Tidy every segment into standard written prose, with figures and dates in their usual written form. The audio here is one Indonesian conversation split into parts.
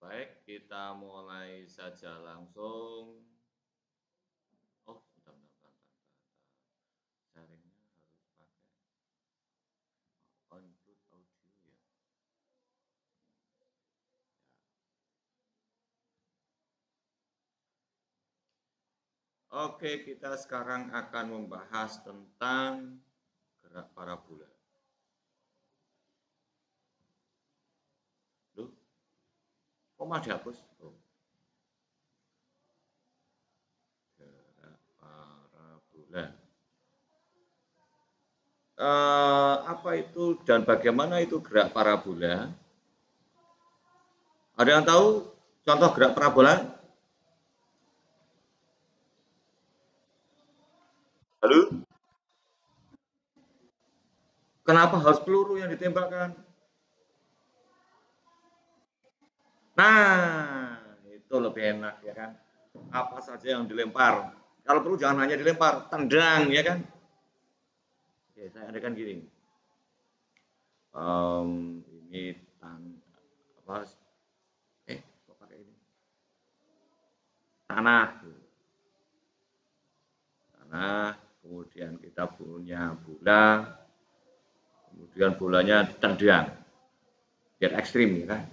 Baik, kita mulai saja langsung. Oh, bentar. Sharingnya harus pakai include audio ya. Oke, kita sekarang akan membahas tentang gerak parabola. Loh, kok malah dihapus? Oh, gerak parabola. Apa itu dan bagaimana itu gerak parabola? Ada yang tahu contoh gerak parabola? Halo? Kenapa harus peluru yang ditembakkan? Nah, itu lebih enak ya kan. Apa saja yang dilempar. Kalau perlu jangan hanya dilempar, tendang ya kan. Oke, saya adakan gini. Ini apa? Kok pakai ini? Tanah, tanah. Kemudian kita punya bola, kemudian bolanya ditendang, biar ekstrim ya kan.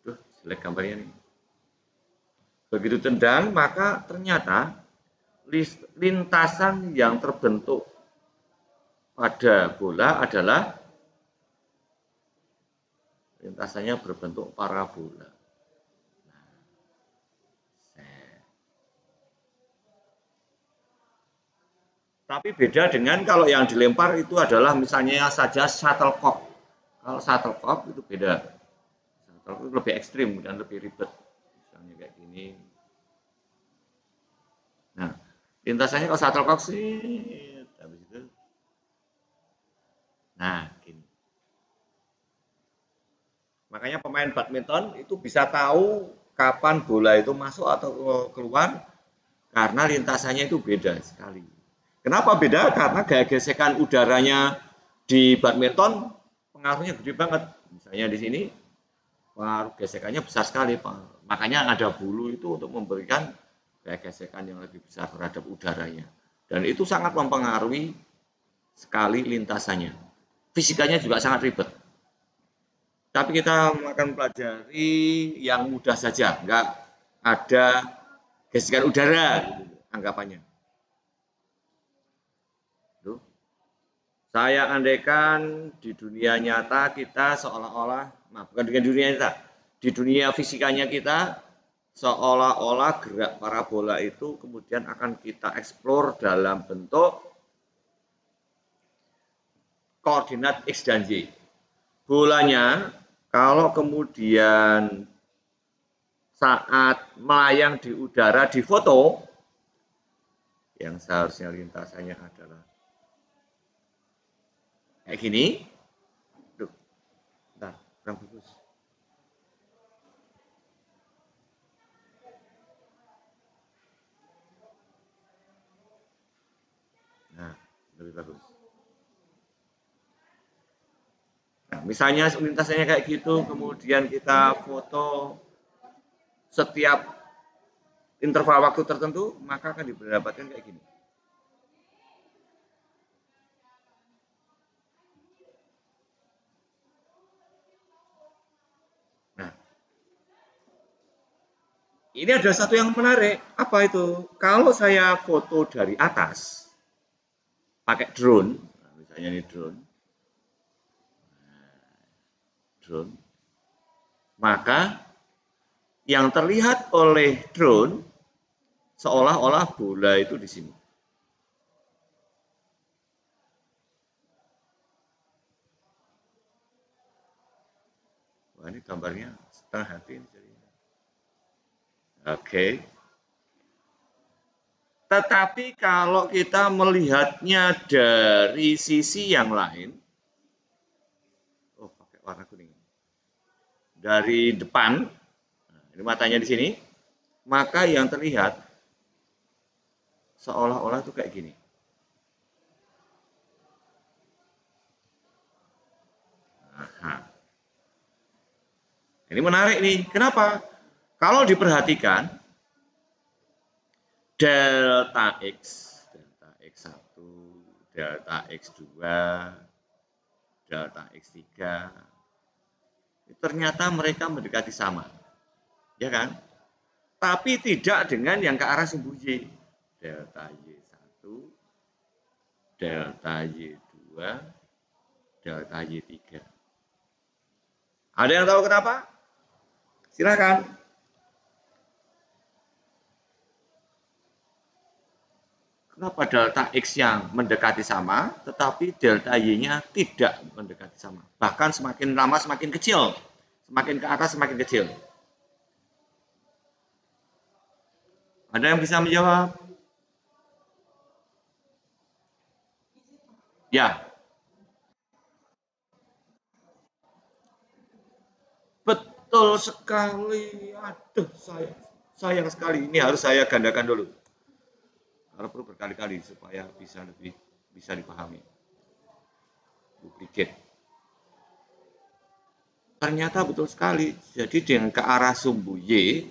Tuh, jelek gambarnya nih. Begitu tendang, maka ternyata lintasan yang terbentuk pada bola adalah lintasannya berbentuk parabola. Tapi beda dengan kalau yang dilempar itu adalah misalnya saja shuttlecock. Kalau shuttlecock itu beda. Shuttlecock itu lebih ekstrim dan lebih ribet. Misalnya kayak gini. Nah, lintasannya kalau shuttlecock sih, habis itu, nah gini. Makanya pemain badminton itu bisa tahu kapan bola itu masuk atau keluar karena lintasannya itu beda sekali. Kenapa beda? Karena gaya gesekan udaranya di badminton pengaruhnya gede banget. Misalnya di sini pengaruh gesekannya besar sekali, Pak. Makanya ada bulu itu untuk memberikan gaya gesekan yang lebih besar terhadap udaranya. Dan itu sangat mempengaruhi sekali lintasannya. Fisikanya juga sangat ribet. Tapi kita akan pelajari yang mudah saja, nggak ada gesekan udara anggapannya. Tuh. Saya andaikan di dunia nyata kita seolah-olah, nah bukan dengan dunia nyata, di dunia fisikanya kita seolah-olah gerak parabola itu kemudian akan kita eksplor dalam bentuk koordinat X dan Y. Bolanya kalau kemudian saat melayang di udara di foto, yang seharusnya lintasannya adalah kayak gini. Duh, bentar, kurang bagus. Nah, lebih bagus. Nah, misalnya lintasannya kayak gitu, kemudian kita foto setiap interval waktu tertentu, maka akan didapatkan kayak gini. Nah, ini ada satu yang menarik. Apa itu? Kalau saya foto dari atas, pakai drone, nah, misalnya ini drone, maka yang terlihat oleh drone seolah-olah bola itu di sini. Wah, ini gambarnya setengah hati ini jadinya. Oke. Tetapi kalau kita melihatnya dari sisi yang lain, oh pakai warna kuning. Dari depan, nah, ini matanya di sini, maka yang terlihat seolah-olah itu kayak gini. Aha. Ini menarik nih. Kenapa? Kalau diperhatikan delta X1, delta X2, delta X3, ternyata mereka mendekati sama. Ya kan? Tapi tidak dengan yang ke arah sumbu Y. Delta Y1, delta Y2, delta Y3. Ada yang tahu kenapa? Silakan. Kenapa delta X yang mendekati sama, tetapi delta Y-nya tidak mendekati sama? Bahkan semakin lama semakin kecil. Semakin ke atas semakin kecil. Ada yang bisa menjawab? Ya. Betul sekali. Aduh, sayang sekali. Ini harus saya gandakan dulu. Kalau perlu berkali-kali supaya bisa dipahami. Duplicate. Ternyata betul sekali. Jadi dengan ke arah sumbu Y,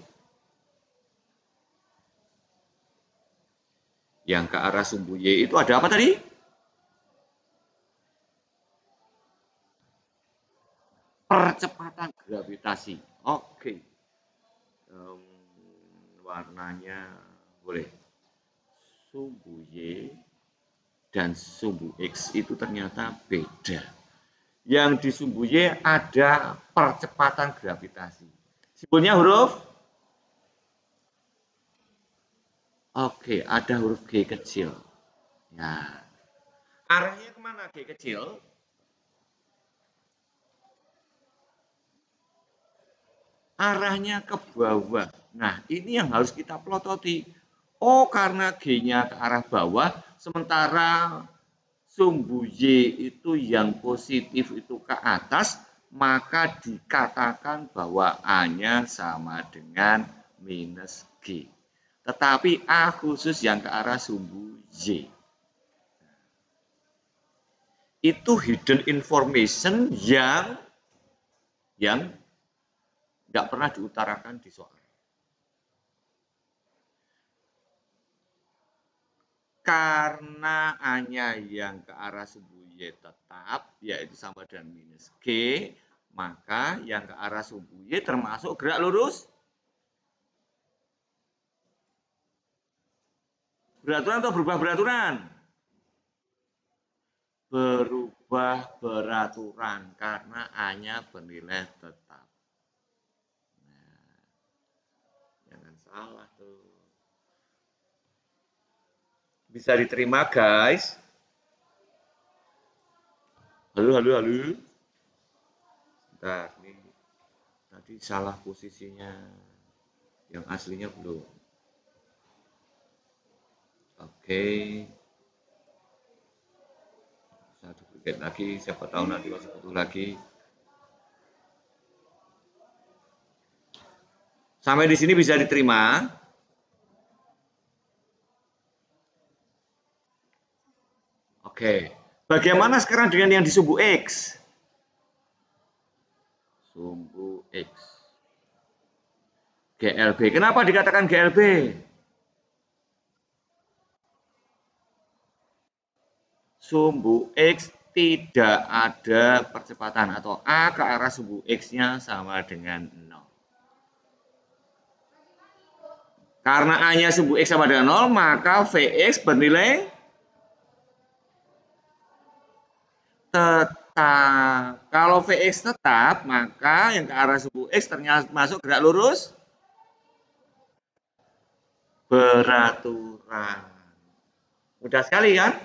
yang ke arah sumbu Y itu ada apa tadi? Percepatan gravitasi. Oke. Warnanya boleh. Sumbu Y dan sumbu X itu ternyata beda. Yang di sumbu Y ada percepatan gravitasi. Simbolnya huruf? Oke, ada huruf G kecil. Nah, arahnya kemana G kecil? Arahnya ke bawah. Nah, ini yang harus kita plototi. Oh, karena G-nya ke arah bawah, sementara sumbu Y itu yang positif itu ke atas, maka dikatakan bahwa A-nya sama dengan minus G. Tetapi A khusus yang ke arah sumbu Y. Itu hidden information yang nggak pernah diutarakan di soal. Karena A-nya yang ke arah sumbu Y tetap, yaitu sama dengan minus G, maka yang ke arah sumbu Y termasuk gerak lurus beraturan atau berubah beraturan? Berubah beraturan, karena A-nya bernilai tetap. Nah, jangan salah tuh. Bisa diterima guys? Halo. Bentar, nih tadi salah posisinya. Yang aslinya belum. Oke. Bisa duplicate lagi, siapa tahu nanti masih butuh lagi. Sampai di sini bisa diterima. Oke. Bagaimana sekarang dengan yang di sumbu X? Sumbu X. GLB. Kenapa dikatakan GLB? Sumbu X tidak ada percepatan atau A ke arah sumbu X-nya sama dengan 0. Karena A-nya sumbu X sama dengan 0, maka Vx bernilai tetap. Kalau Vx tetap, maka yang ke arah sumbu X ternyata masuk gerak lurus beraturan. Mudah sekali kan?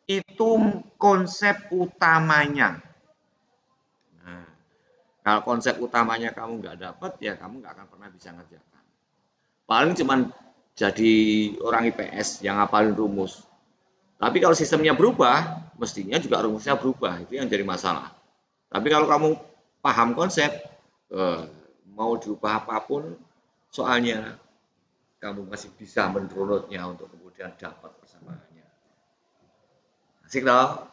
Itu konsep utamanya. Nah, kalau konsep utamanya kamu nggak dapat, ya kamu nggak akan pernah bisa ngerjakan. Paling cuman jadi orang IPS yang ngapalin rumus. Tapi kalau sistemnya berubah, mestinya juga rumusnya berubah. Itu yang jadi masalah. Tapi kalau kamu paham konsep, mau diubah apapun, soalnya kamu masih bisa menurunnya untuk kemudian dapat persamaannya. Asik toh?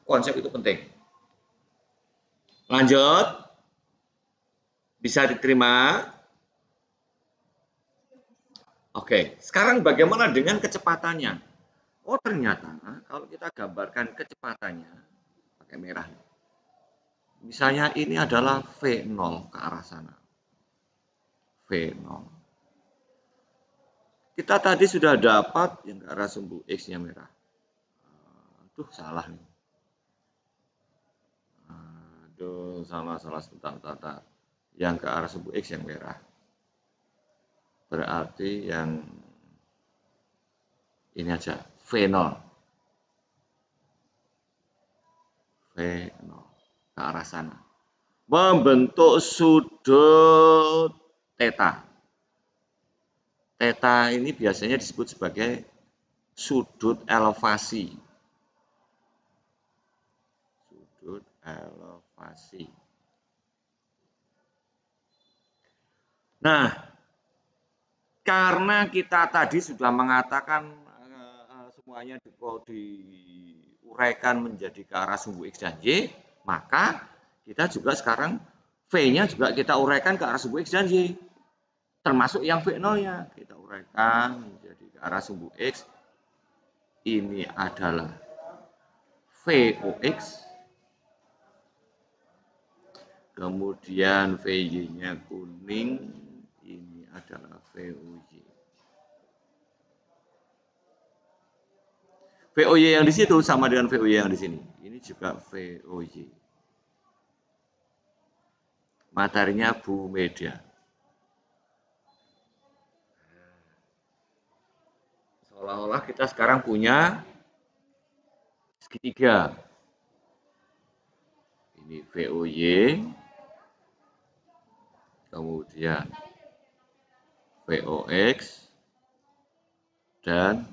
Konsep itu penting. Lanjut. Bisa diterima? Oke, sekarang bagaimana dengan kecepatannya? Oh, ternyata kalau kita gambarkan kecepatannya pakai merah. Misalnya ini adalah V0 ke arah sana. V0. Kita tadi sudah dapat yang ke arah sumbu X-nya merah. Aduh, salah nih. Aduh, salah sebentar. Yang ke arah sumbu X yang merah. Berarti yang ini aja, V0. V0 ke arah sana. Membentuk sudut theta. Theta ini biasanya disebut sebagai sudut elevasi. Sudut elevasi. Nah, karena kita tadi sudah mengatakan semuanya diuraikan menjadi ke arah sumbu X dan Y, maka kita juga sekarang V-nya juga kita uraikan ke arah sumbu X dan Y. Termasuk yang V0-nya kita uraikan menjadi ke arah sumbu X. Ini adalah VOX. Kemudian VY-nya kuning. Ini adalah VOY. VOY yang di situ sama dengan VOY yang di sini. Ini juga VOY. Materinya Bu Media. Seolah-olah kita sekarang punya segitiga. Ini VOY. Kemudian VOX dan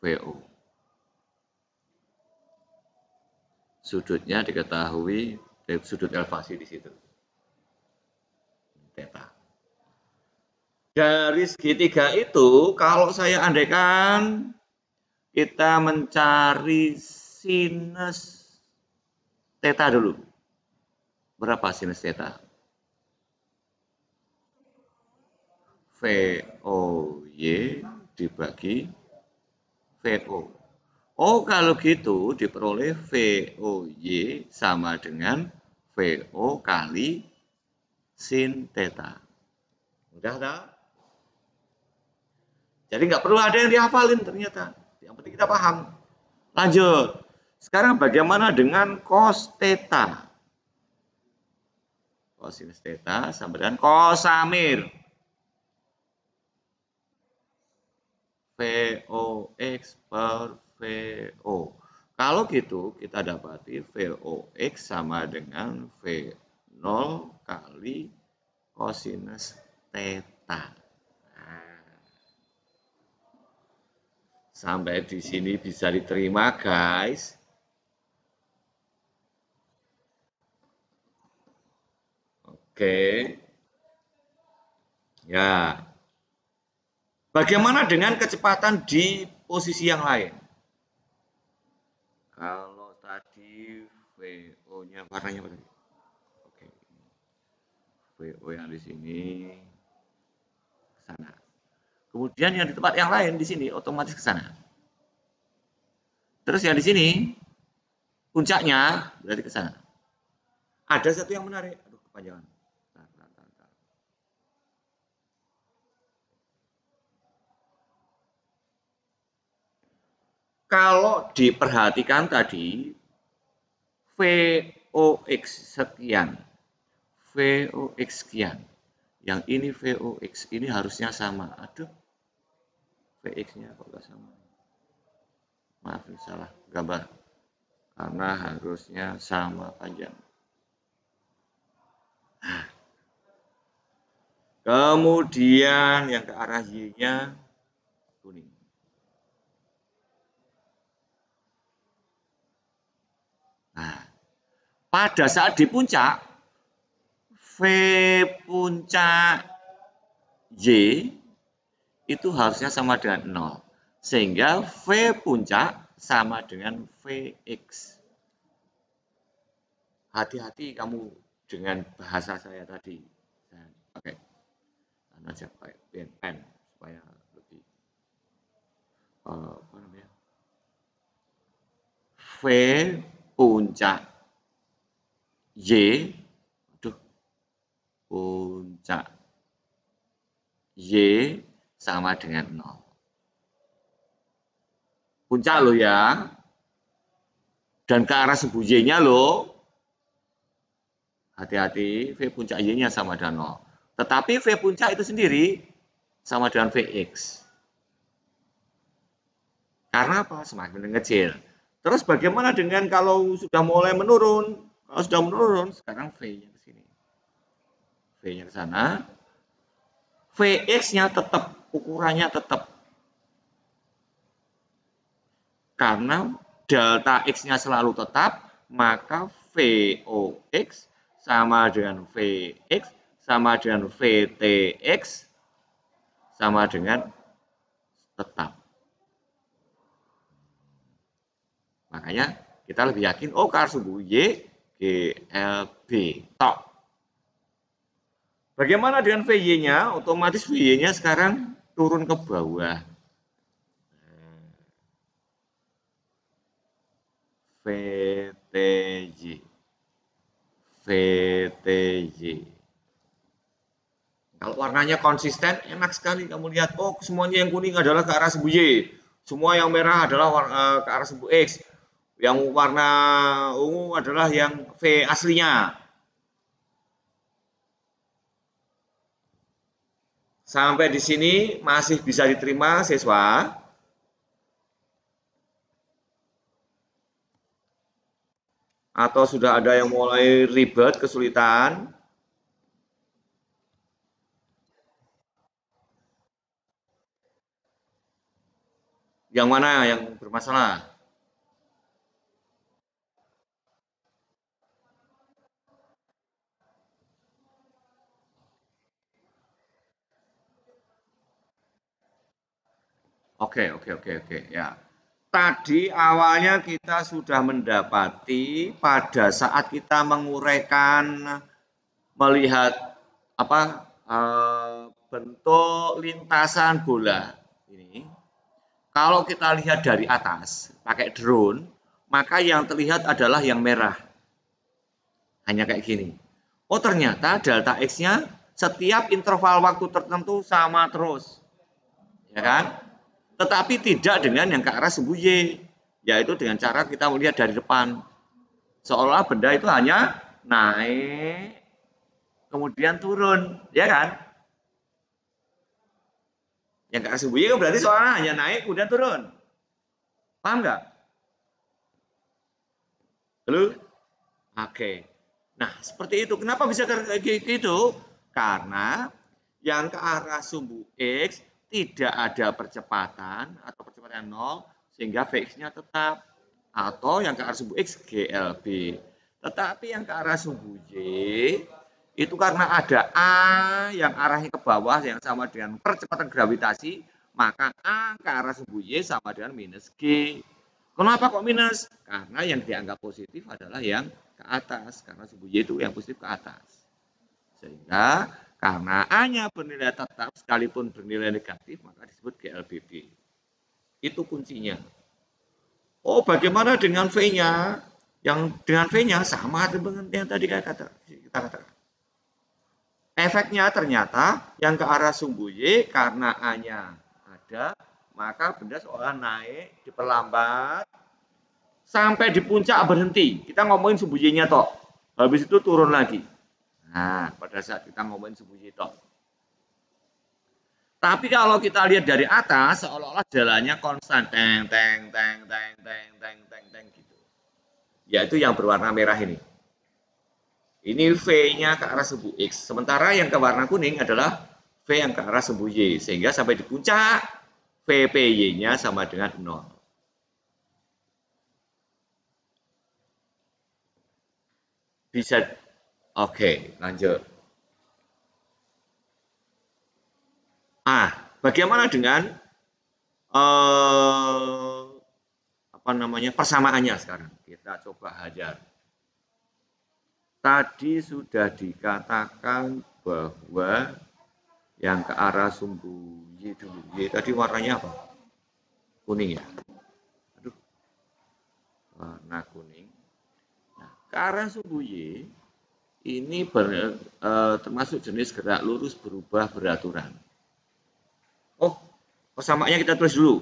VO. Sudutnya diketahui sudut elevasi di situ. Theta. Dari segitiga itu, kalau saya andaikan kita mencari sinus theta dulu. Berapa sinus theta? VOY dibagi VO. Oh, kalau gitu diperoleh VOY sama dengan VO kali sin theta. Udah tak? Jadi nggak perlu ada yang dihafalin ternyata. Yang penting kita paham. Lanjut. Sekarang bagaimana dengan cos theta? Cosinus theta sama dengan kosamir. VOX per VO. Kalau gitu kita dapati VOX sama dengan V0 kali cosinus theta. Nah, sampai di sini bisa diterima, guys. Oke. Ya. Bagaimana dengan kecepatan di posisi yang lain? Kalau tadi VO-nya warnanya apa tadi? Oke. VO yang di sini ke sana. Kemudian yang di tempat yang lain di sini otomatis ke sana. Terus yang di sini puncaknya berarti ke sana. Ada satu yang menarik. Aduh, kepanjangan. Kalau diperhatikan tadi VOX sekian, VOX sekian, yang ini VOX ini harusnya sama. Aduh, VX-nya kok nggak sama? Maaf, ini salah gambar. Karena harusnya sama panjang. Nah. Kemudian yang ke arah Y-nya kuning. Nah, pada saat di puncak, V puncak Y itu harusnya sama dengan 0. Sehingga V puncak sama dengan Vx. Hati-hati kamu dengan bahasa saya tadi. Saya pakai aja pakai pen supaya lebih apa namanya? V puncak Y, aduh, puncak Y sama dengan 0. Puncak lo ya, dan ke arah subuh Y-nya lo, hati-hati, V puncak Y-nya sama dengan 0. Tetapi V puncak itu sendiri sama dengan Vx. Karena apa? Semakin mengecil. Terus bagaimana dengan kalau sudah mulai menurun? Kalau sudah menurun, sekarang V-nya ke sini. V-nya ke sana. Vx-nya tetap, ukurannya tetap. Karena delta X-nya selalu tetap, maka Vox sama dengan Vx sama dengan Vtx sama dengan tetap. Makanya kita lebih yakin, oh ke arah subuh Y, GLB. Tok. Bagaimana dengan VY-nya? Otomatis VY-nya sekarang turun ke bawah. VTY. VTY. Kalau warnanya konsisten, enak sekali kamu lihat. Oh, semuanya yang kuning adalah ke arah subuh Y. Semua yang merah adalah ke arah subuh X. Yang warna ungu adalah yang V aslinya. Sampai di sini masih bisa diterima, siswa? Atau sudah ada yang mulai ribet, kesulitan? Yang mana yang bermasalah? Oke, ya. Tadi awalnya kita sudah mendapati pada saat kita menguraikan melihat apa bentuk lintasan bola ini. Kalau kita lihat dari atas pakai drone, maka yang terlihat adalah yang merah. Hanya kayak gini. Oh ternyata delta X-nya setiap interval waktu tertentu sama terus. Ya kan? Tetapi tidak dengan yang ke arah subuh Y, yaitu dengan cara kita melihat dari depan. Seolah benda itu hanya naik, kemudian turun, ya kan? Yang ke arah subuh Y kan berarti seolah hanya naik, kemudian turun. Paham nggak? Halo? Oke. Nah, seperti itu. Kenapa bisa kayak gitu? Karena yang ke arah sumbu X tidak ada percepatan atau percepatan 0 sehingga Vx-nya tetap. Atau yang ke arah sumbu X GLB. Tetapi yang ke arah sumbu Y itu karena ada A yang arahnya ke bawah yang sama dengan percepatan gravitasi, maka A ke arah sumbu Y sama dengan minus G. Kenapa kok minus? Karena yang dianggap positif adalah yang ke atas, karena sumbu Y itu yang positif ke atas. Sehingga karena A-nya bernilai tetap sekalipun bernilai negatif, maka disebut GLBB. Itu kuncinya. Oh, bagaimana dengan V-nya? Yang dengan V-nya sama dengan yang tadi kita katakan. Efeknya ternyata yang ke arah sumbu Y karena A-nya ada, maka benda seolah naik, diperlambat, sampai di puncak berhenti. Kita ngomongin sumbu Y-nya toh. Habis itu turun lagi. Nah, pada saat kita ngomongin sumbu Y toh. Tapi kalau kita lihat dari atas, seolah-olah jalannya konstan, teng teng teng teng teng teng teng teng gitu. Yaitu yang berwarna merah ini. Ini V-nya ke arah sumbu X. Sementara yang ke warna kuning adalah V yang ke arah sumbu Y. Sehingga sampai di puncak, VPY-nya sama dengan 0. Bisa, oke, lanjut. Bagaimana dengan apa namanya persamaannya sekarang? Kita coba hajar. tadi sudah dikatakan bahwa yang ke arah sumbu Y dulu. Y tadi warnanya apa? Kuning ya? Aduh, warna kuning. Nah, ke arah sumbu Y ini termasuk jenis gerak lurus berubah beraturan. Oh, persamaannya kita tulis dulu.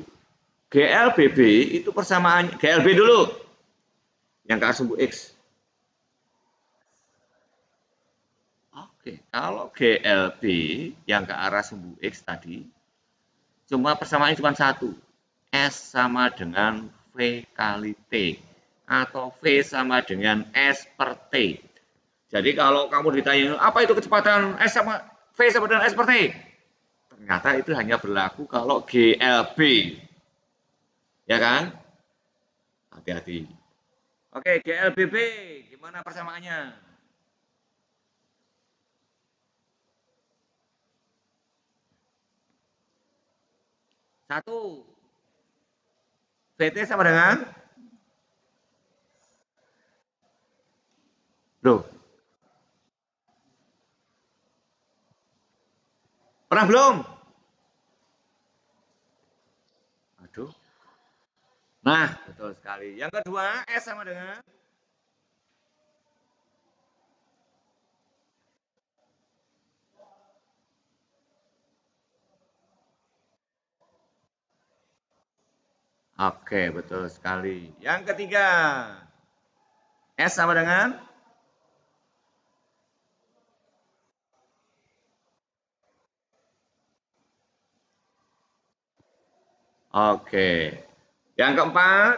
GLBB itu persamaan GLB dulu. Yang ke arah sumbu X. Oke, kalau GLB yang ke arah sumbu X tadi, cuma persamaannya cuma satu. S sama dengan V kali T. Atau V sama dengan S per T. Jadi kalau kamu ditanya, apa itu kecepatan S sama V sama dengan S per T? Ternyata itu hanya berlaku kalau GLB. Ya kan? Hati-hati. Oke, GLBB, gimana persamaannya? Satu, VT sama dengan? Loh, pernah belum? Aduh. Nah, betul sekali. Yang kedua, S sama dengan? Oke, betul sekali. Yang ketiga, S sama dengan? Oke. Yang keempat,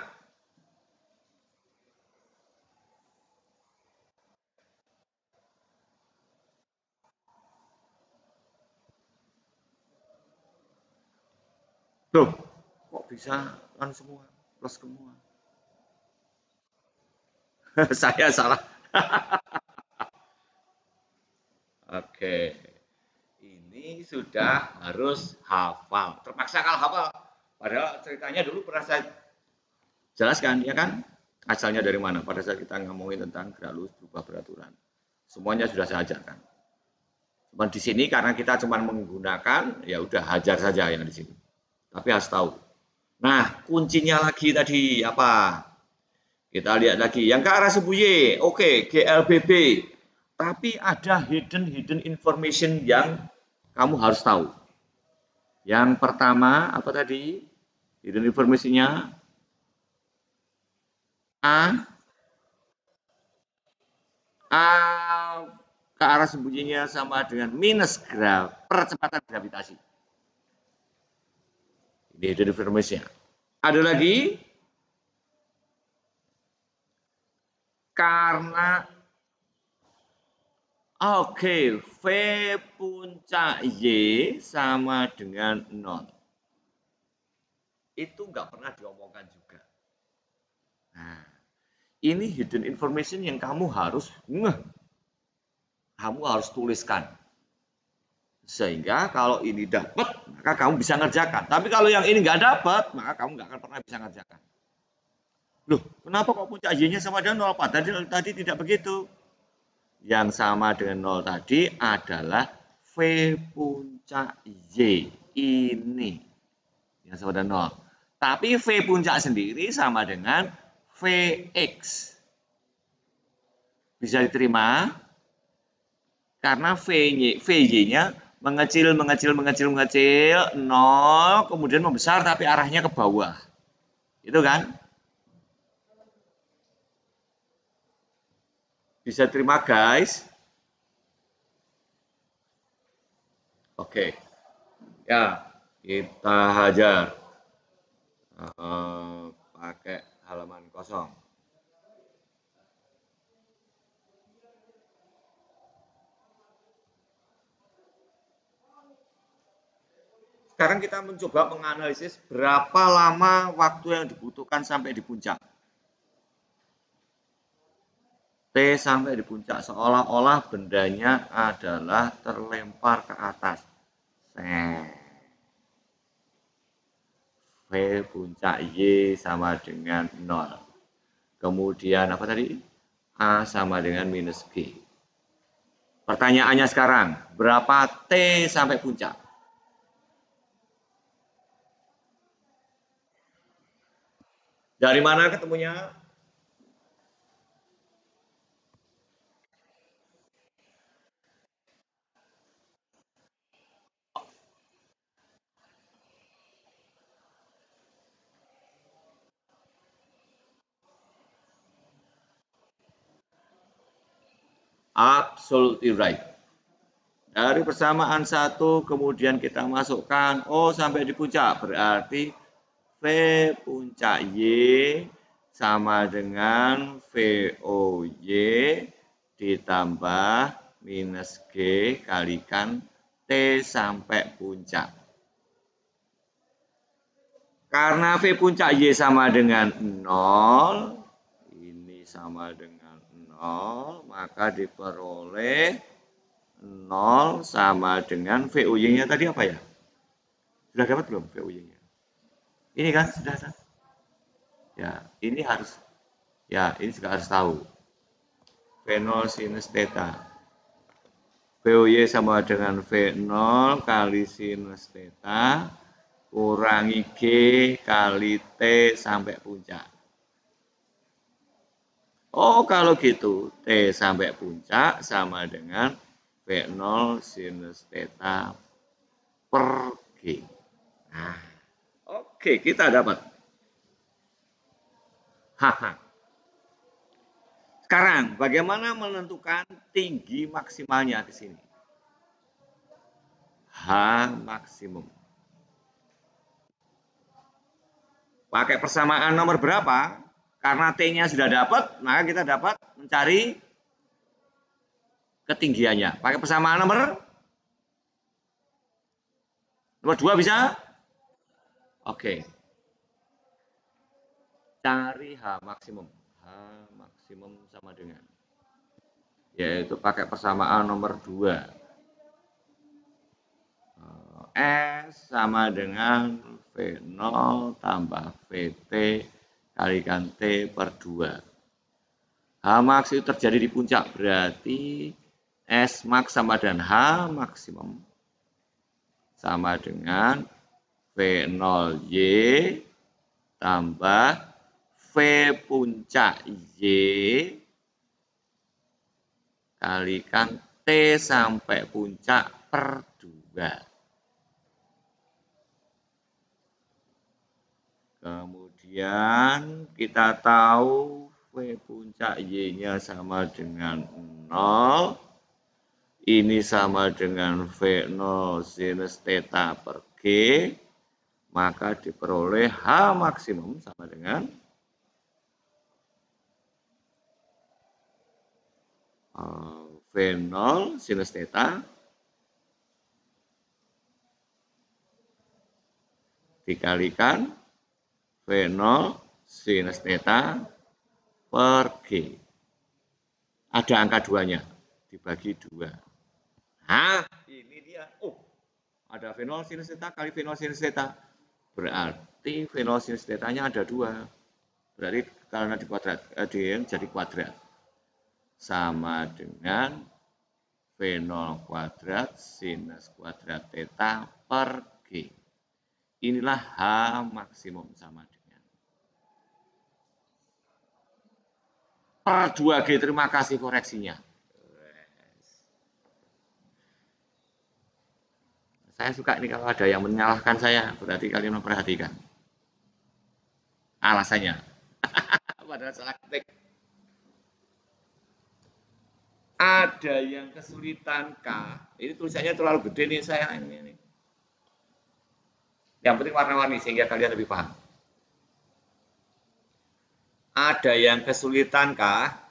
loh, kok bisa kan semua, plus semua? Saya salah. Oke. Ini sudah harus hafal. Terpaksa kalau hafal. Padahal ceritanya dulu pernah saya jelaskan, ya kan? Asalnya dari mana? Pada saat kita ngomongin tentang gerak lurus berubah beraturan. Semuanya sudah saya ajarkan. Cuma di sini karena kita cuma menggunakan, ya udah hajar saja yang di sini. Tapi harus tahu. Nah, kuncinya lagi tadi apa? Kita lihat lagi. Yang ke arah sumbu Y, oke, GLBB. Tapi ada hidden information yang kamu harus tahu. Yang pertama, apa tadi? Hidden information-nya A, A ke arah sembunyinya sama dengan minus percepatan gravitasi. Ini hidden information-nya. Ada lagi? Karena oke, V puncak Y sama dengan 0. Itu nggak pernah diomongkan juga. Nah, ini hidden information yang kamu harus kamu harus tuliskan. Sehingga kalau ini dapat, maka kamu bisa ngerjakan. Tapi kalau yang ini nggak dapat, maka kamu nggak akan pernah bisa ngerjakan. Loh, kenapa kok puncak Y-nya sama dengan 0? Padahal tadi tidak begitu. Yang sama dengan 0 tadi adalah V puncak Y. Ini yang sama dengan 0. Tapi V puncak sendiri sama dengan Vx. Bisa diterima? Karena VY-nya mengecil, 0, kemudian membesar tapi arahnya ke bawah. Itu kan? Bisa terima guys? Oke. Ya, kita hajar. Pakai halaman kosong. Sekarang kita mencoba menganalisis berapa lama waktu yang dibutuhkan sampai di puncak. T sampai di puncak, seolah-olah bendanya adalah terlempar ke atas. V puncak Y sama dengan 0. Kemudian apa tadi? A sama dengan minus G. Pertanyaannya sekarang, berapa T sampai puncak? Dari mana ketemunya? Absolutely right. Dari persamaan satu kemudian kita masukkan O sampai di puncak. Berarti V puncak Y sama dengan VOY ditambah minus G kalikan T sampai puncak. Karena V puncak Y sama dengan 0, ini sama dengan 0, maka diperoleh 0 sama dengan VOY-nya tadi apa ya? Sudah dapat belum VOY-nya? Ini kan sudah. Ya, ini harus, ya ini juga harus tahu. V0 sinus theta. VOY sama dengan V0 kali sinus theta kurangi G kali T sampai puncak. Oh, kalau gitu T sampai puncak sama dengan V0 sinus theta per G. Nah, oke, kita dapat. Haha. Sekarang, bagaimana menentukan tinggi maksimalnya di sini? H maksimum. Pakai persamaan nomor berapa? Karena T-nya sudah dapat, maka kita dapat mencari ketinggiannya. Pakai persamaan nomor 2 bisa? Oke. Cari H maksimum. H maksimum sama dengan, yaitu pakai persamaan nomor 2. S sama dengan V0 tambah VT kalikan T per 2. H max itu terjadi di puncak, berarti S max sama dengan H maksimum sama dengan V0Y tambah V puncak Y kalikan T sampai puncak per 2. Kemudian kita tahu V puncak Y-nya sama dengan 0. Ini sama dengan V0 sinus theta per G. Maka diperoleh H maksimum sama dengan V0 sinus theta dikalikan V0 sinus theta per G. Ada angka 2-nya, dibagi 2. Nah, ini dia. Oh, ada V0 sinus theta kali V0 sinus theta. Berarti V0 sinus theta-nya ada 2. Berarti karena di kuadrat, jadi kuadrat. Sama dengan V0 kuadrat sinus kuadrat theta per G. Inilah H maksimum sama dengan per 2G. Terima kasih koreksinya. Saya suka ini kalau ada yang menyalahkan saya, berarti kalian memperhatikan alasannya. Padahal salah ketik. Ada yang kesulitan kah? Ini tulisannya terlalu gede nih saya ini. Yang penting warna-warni sehingga kalian lebih paham. Ada yang kesulitan kah?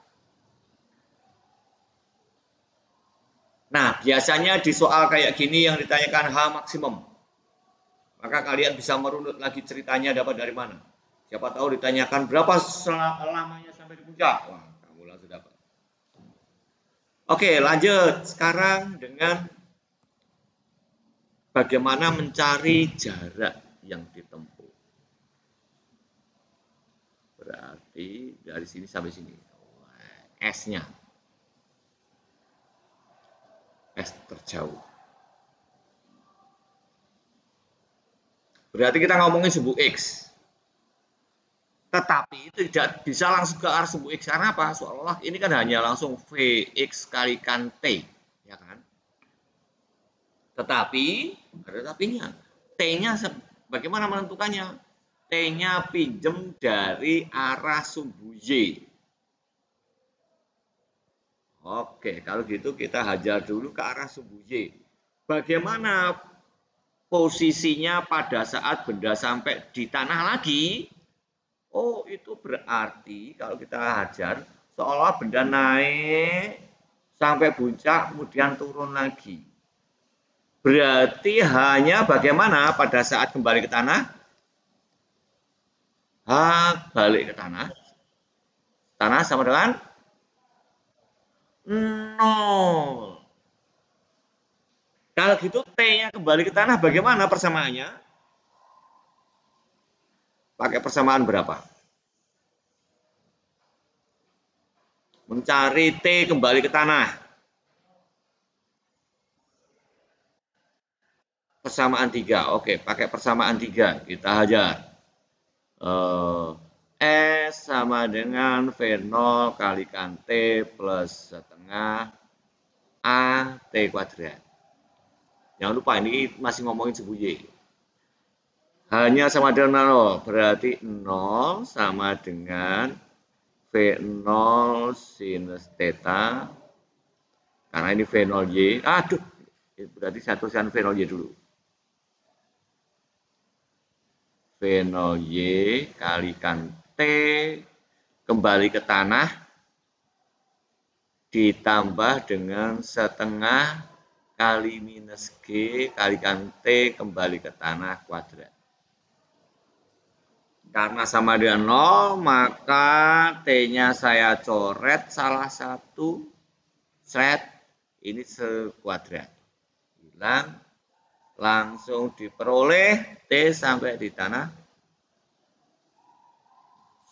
Nah, biasanya di soal kayak gini yang ditanyakan H maksimum. Maka kalian bisa merunut lagi ceritanya dapat dari mana. Siapa tahu ditanyakan berapa lamanya sampai di puncak. Wah, kamu langsung dapat. Oke, lanjut. Sekarang dengan bagaimana mencari jarak yang ditempuh. Berarti dari sini sampai sini. S-nya. S terjauh. Berarti kita ngomongin sumbu X. Tetapi itu tidak bisa langsung ke arah sumbu X. Karena apa? Seolah-olah ini kan hanya langsung Vx kalikan T. Ya kan? Tetapi, ada tapinya. T-nya bagaimana menentukannya? T-nya pinjem dari arah sumbu Y. Oke, kalau gitu kita hajar dulu ke arah sumbu Y. Bagaimana posisinya pada saat benda sampai di tanah lagi? Oh, itu berarti kalau kita hajar, seolah benda naik sampai puncak, kemudian turun lagi. Berarti hanya bagaimana pada saat kembali ke tanah? Balik ke tanah. Tanah sama dengan 0. Kalau gitu T-nya kembali ke tanah bagaimana persamaannya? Pakai persamaan berapa? Mencari T kembali ke tanah. Persamaan 3. Oke, pakai persamaan 3. Kita hajar. S sama dengan V0 kalikan T plus setengah A T kuadrat. Jangan lupa ini masih ngomongin sumbu Y. Hanya sama dengan 0, berarti 0 sama dengan V0 sinus theta. Karena ini V0Y. Aduh, berarti saya tuliskan V0Y dulu. V0Y kalikan T kembali ke tanah ditambah dengan setengah kali minus G kalikan T kembali ke tanah kuadrat. Karena sama dengan 0, maka T-nya saya coret salah satu, set, ini sekuadrat. Hilang, langsung diperoleh T sampai di tanah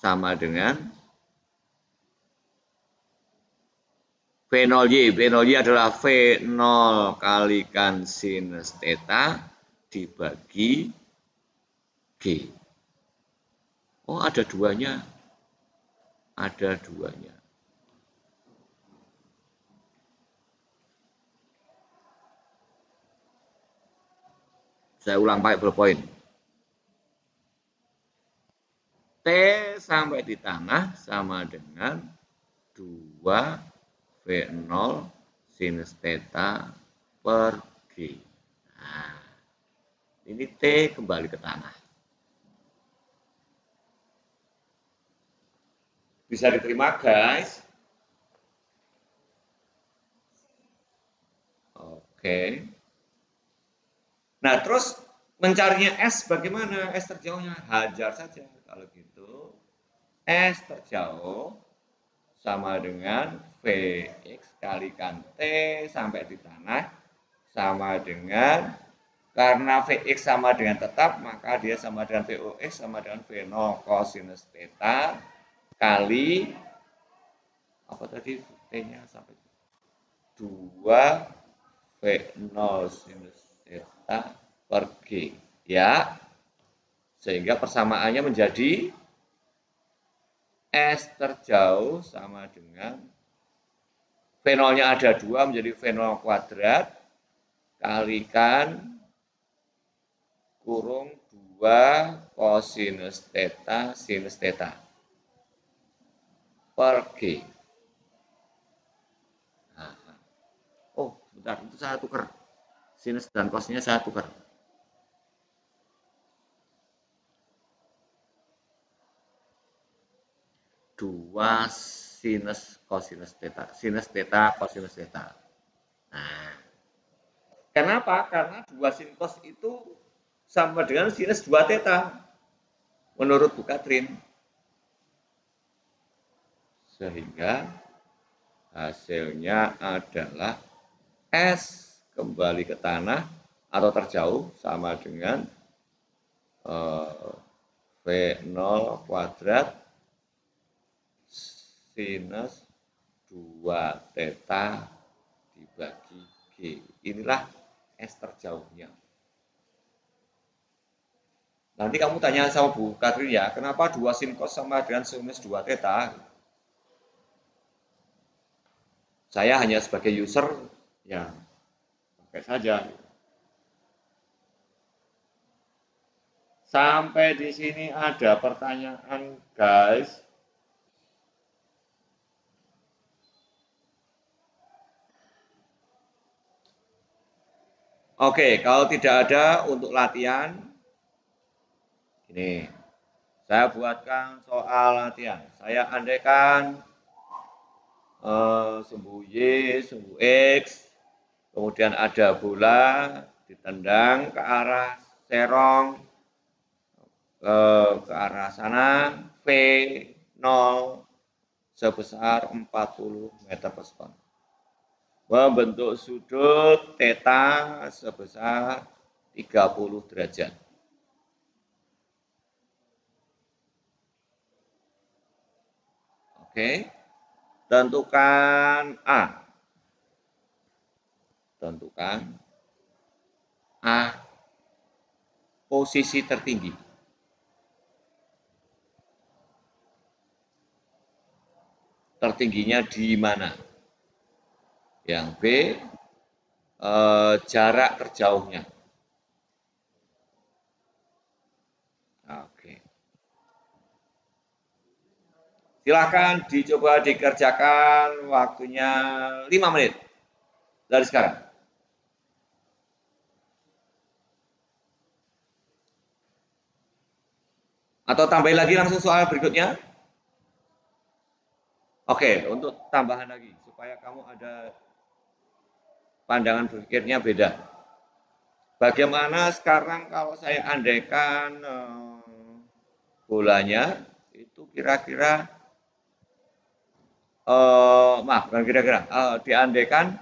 sama dengan V0Y. V0Y adalah V0 kalikan sinus theta dibagi G. Oh, ada duanya. Ada duanya. Saya ulang pakai ballpoint. T sampai di tanah sama dengan 2 V0 sinus theta per G. Nah, ini T kembali ke tanah. Bisa diterima, guys? Oke. Nah, terus mencarinya S bagaimana? S terjauhnya hajar saja. Kalau gitu, S terjauh sama dengan Vx kalikan T sampai di tanah sama dengan, karena Vx sama dengan tetap, maka dia sama dengan Vox sama dengan V0 cosinus theta kali apa tadi T-nya sampai 2 V0 sinus theta per G, ya. Sehingga persamaannya menjadi S terjauh sama dengan V0-nya ada 2 menjadi V0 kuadrat kalikan kurung 2 cosinus theta sinus theta per G. Nah, oh, bentar, itu saya tukar. Sinus dan cosnya saya tukar. Dua sinus cosinus theta. Sinus theta cosinus theta. Nah, kenapa? Karena 2 sin cos itu sama dengan sinus 2 theta. Menurut Bu Katrin. Sehingga hasilnya adalah S kembali ke tanah atau terjauh sama dengan V0 kuadrat sinus 2 theta dibagi G. Inilah S terjauhnya. Nanti kamu tanya sama Bu Katrin ya, kenapa 2 sin cos sama dengan sinus 2 theta? Saya hanya sebagai user, ya pakai saja. Sampai di sini ada pertanyaan, guys. Oke, kalau tidak ada untuk latihan, ini saya buatkan soal latihan. Saya andaikan sumbu Y, sumbu X, kemudian ada bola ditendang ke arah serong, ke arah sana, V0 sebesar 40 meter per sekon. Membentuk sudut theta sebesar 30 derajat. Oke, tentukan A. Tentukan A posisi tertinggi. Tertingginya di mana? Yang B, jarak terjauhnya. Oke. Silakan dicoba dikerjakan, waktunya 5 menit dari sekarang. Atau tambahin lagi langsung soal berikutnya. Oke, untuk tambahan lagi supaya kamu ada pandangan berpikirnya beda. Bagaimana sekarang kalau saya andaikan bolanya itu kira-kira maaf, bukan kira-kira, diandaikan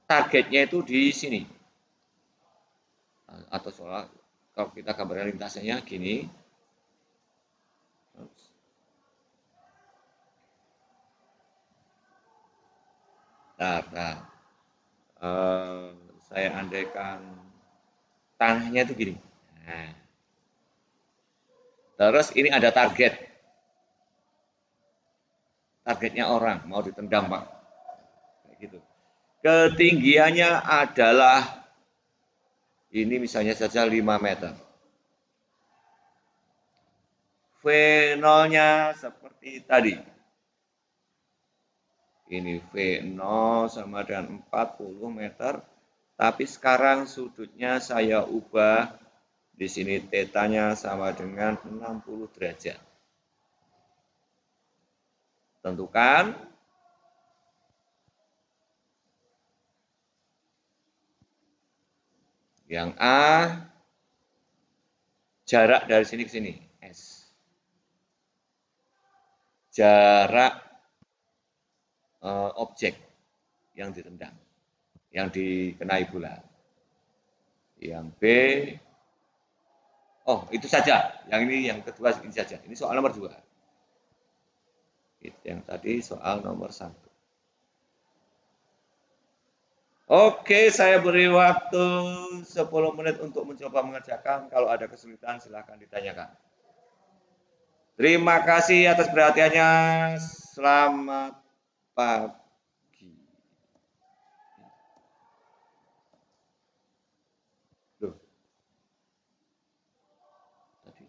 targetnya itu di sini. Atau soal kalau kita gambarkan lintasannya gini. Nah, saya andaikan tanahnya itu gini. Nah, terus ini ada target. Targetnya orang, mau ditendang Pak. Kayak gitu. Ketinggiannya adalah ini misalnya saja 5 meter. V0-nya seperti tadi. Ini V0 sama dengan 40 meter. Tapi sekarang sudutnya saya ubah. Di sini tetanya sama dengan 60 derajat. Tentukan. Yang A, jarak dari sini ke sini, S. Jarak objek yang ditendang, yang dikenai bola. Yang B, oh itu saja. Yang ini yang kedua ini saja. Ini soal nomor 2. Yang tadi soal nomor 1. Oke, saya beri waktu 10 menit untuk mencoba mengerjakan. Kalau ada kesulitan silahkan ditanyakan. Terima kasih atas perhatiannya. Selamat pagi. Loh. Tadi.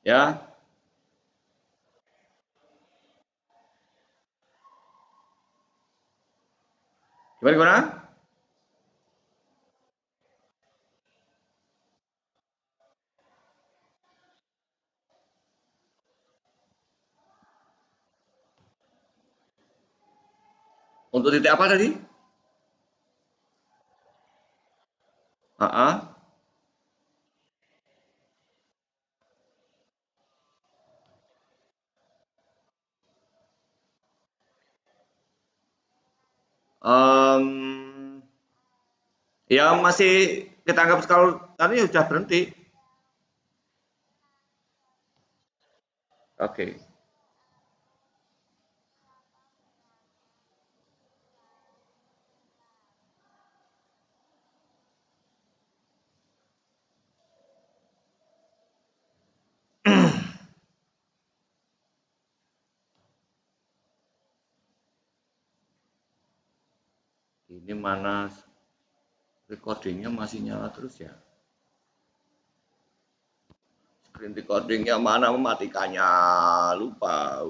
Ya, gimana gimana? Untuk titik apa tadi? Ah, um, ya masih kita anggap kalau tadi sudah berhenti. Oke. Ini mana recordingnya masih nyala terus ya? Screen recordingnya mana mematikannya? Lupa.